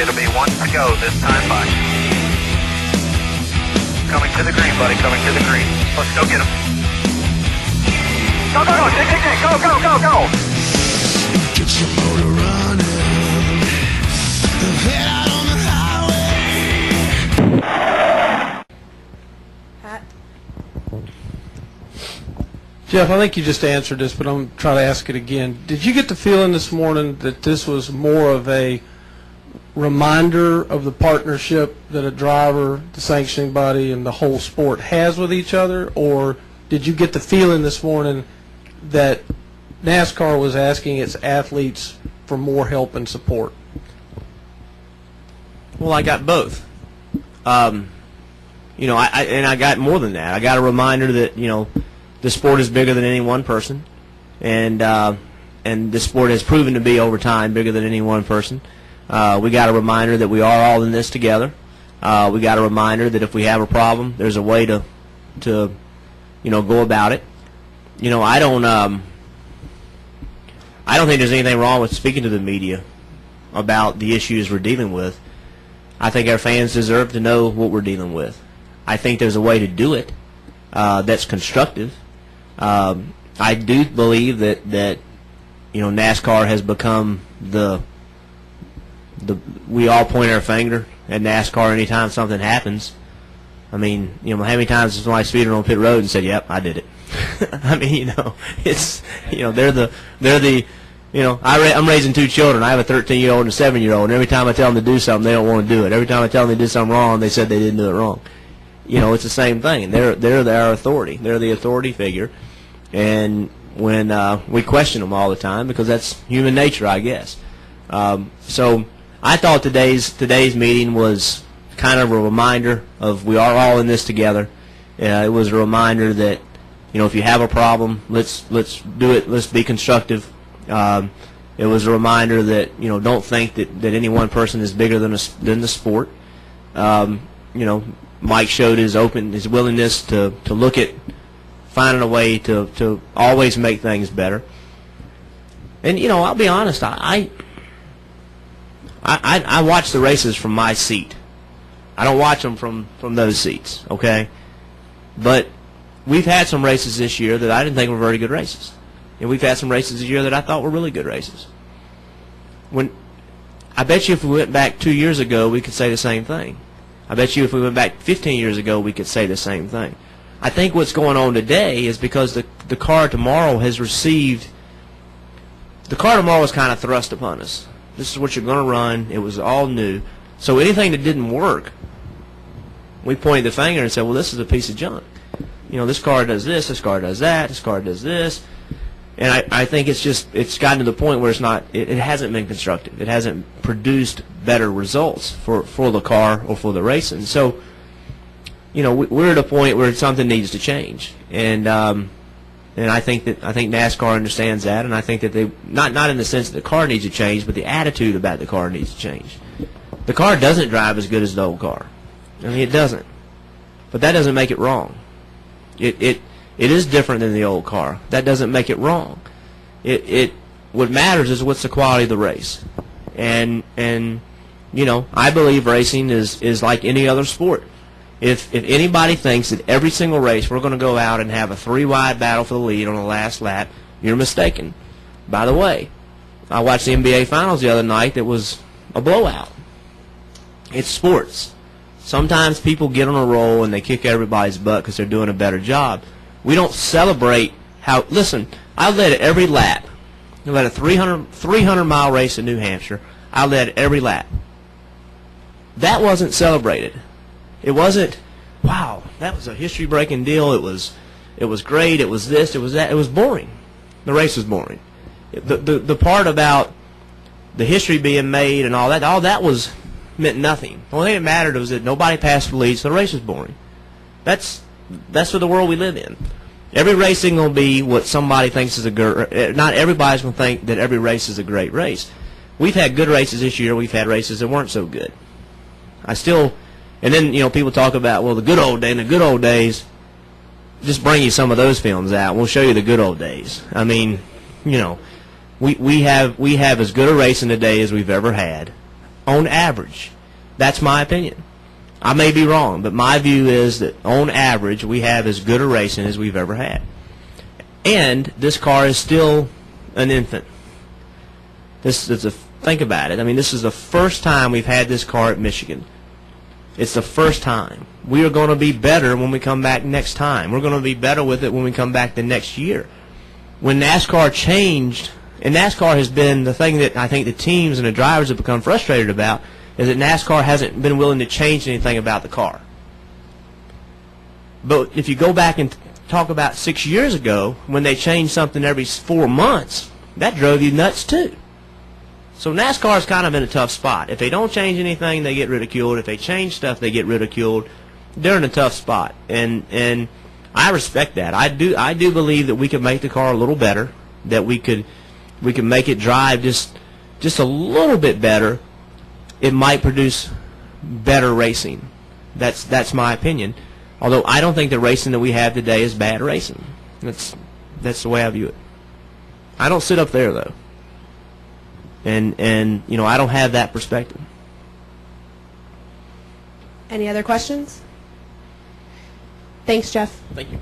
It'll be one to go this time by. Coming to the green, buddy, coming to the green. Let's go get him. Go, go, go, Dick, Dick, Dick, go, go, go, go. Get your motor running. Head out on the highway. Pat? Jeff, I think you just answered this, but I'm going to try to ask it again. Did you get the feeling this morning that this was more of a reminder of the partnership that a driver, the sanctioning body, and the whole sport has with each other, or did you get the feeling this morning that NASCAR was asking its athletes for more help and support? Well, I got both. I got more than that. I got a reminder that, the sport is bigger than any one person, and the sport has proven to be over time bigger than any one person. We got a reminder that we are all in this together. We got a reminder that if we have a problem, there's a way to go about it. I don't think there's anything wrong with speaking to the media about the issues we're dealing with. I think our fans deserve to know what we're dealing with. I think there's a way to do it that's constructive. I do believe that NASCAR has become we all point our finger at NASCAR anytime something happens. I mean, how many times has somebody speeding on pit road and said, "Yep, I did it." I mean, it's I'm raising two children. I have a 13-year-old and a 7-year-old, and every time I tell them to do something, they don't want to do it. Every time I tell them they did something wrong, they said they didn't do it wrong. It's the same thing. They're our authority. They're the authority figure, and when we question them all the time because that's human nature, I guess. So I thought today's meeting was kind of a reminder of we are all in this together. It was a reminder that if you have a problem, let's do it. Let's be constructive. It was a reminder that don't think that any one person is bigger than the sport. Mike showed his willingness to look at finding a way to always make things better. And I'll be honest, I watch the races from my seat. I don't watch them from those seats, okay? But we've had some races this year that I didn't think were very good races. And we've had some races this year that I thought were really good races. I bet you if we went back 2 years ago, we could say the same thing. I bet you if we went back 15 years ago, we could say the same thing. I think what's going on today is because the car tomorrow has received – the car tomorrow was kind of thrust upon us. This is what you're going to run. It was all new. So anything that didn't work, we pointed the finger and said, well, this is a piece of junk. This car does this car does that, this car does this. And I think it's gotten to the point where it hasn't been constructive. It hasn't produced better results for the car or for the racing. So, we're at a point where something needs to change. And I think NASCAR understands that, and I think that they not in the sense that the car needs to change, but the attitude about the car needs to change. The car doesn't drive as good as the old car. I mean, it doesn't. But that doesn't make it wrong. It is different than the old car. That doesn't make it wrong. What matters is what's the quality of the race. And I believe racing is like any other sport. If anybody thinks that every single race we're going to go out and have a 3-wide battle for the lead on the last lap, you're mistaken. By the way, I watched the NBA Finals the other night that was a blowout. It's sports. Sometimes people get on a roll and they kick everybody's butt because they're doing a better job. We don't celebrate how – listen, I led every lap. I led a 300-mile race in New Hampshire. I led every lap. That wasn't celebrated. It wasn't, wow, that was a history-breaking deal. It was great. It was this. It was that. It was boring. The race was boring. The part about the history being made and all that meant nothing. The only thing that mattered was that nobody passed the lead, so the race was boring. That's what the world we live in. Every race isn't going to be what somebody thinks is not everybody's going to think that every race is a great race. We've had good races this year. We've had races that weren't so good. And then, people talk about, well, the good old days, just bring you some of those films out. We'll show you the good old days. I mean, we have as good a racing today as we've ever had. on average. That's my opinion. I may be wrong, but my view is that on average we have as good a racing as we've ever had. And this car is still an infant. Think about it. I mean, this is the first time we've had this car at Michigan. It's the first time. We are going to be better when we come back next time. We're going to be better with it when we come back the next year. When NASCAR changed, and NASCAR has been the thing that I think the teams and the drivers have become frustrated about, is that NASCAR hasn't been willing to change anything about the car. But if you go back and talk about 6 years ago, when they changed something every 4 months, that drove you nuts too. So NASCAR is kind of in a tough spot. If they don't change anything, they get ridiculed. If they change stuff, they get ridiculed. They're in a tough spot, and I respect that. I do believe that we could make the car a little better, that we could make it drive just a little bit better. It might produce better racing. That's my opinion. Although I don't think the racing that we have today is bad racing. That's the way I view it. I don't sit up there though. And you know, I don't have that perspective. Any other questions? Thanks, Jeff. Thank you.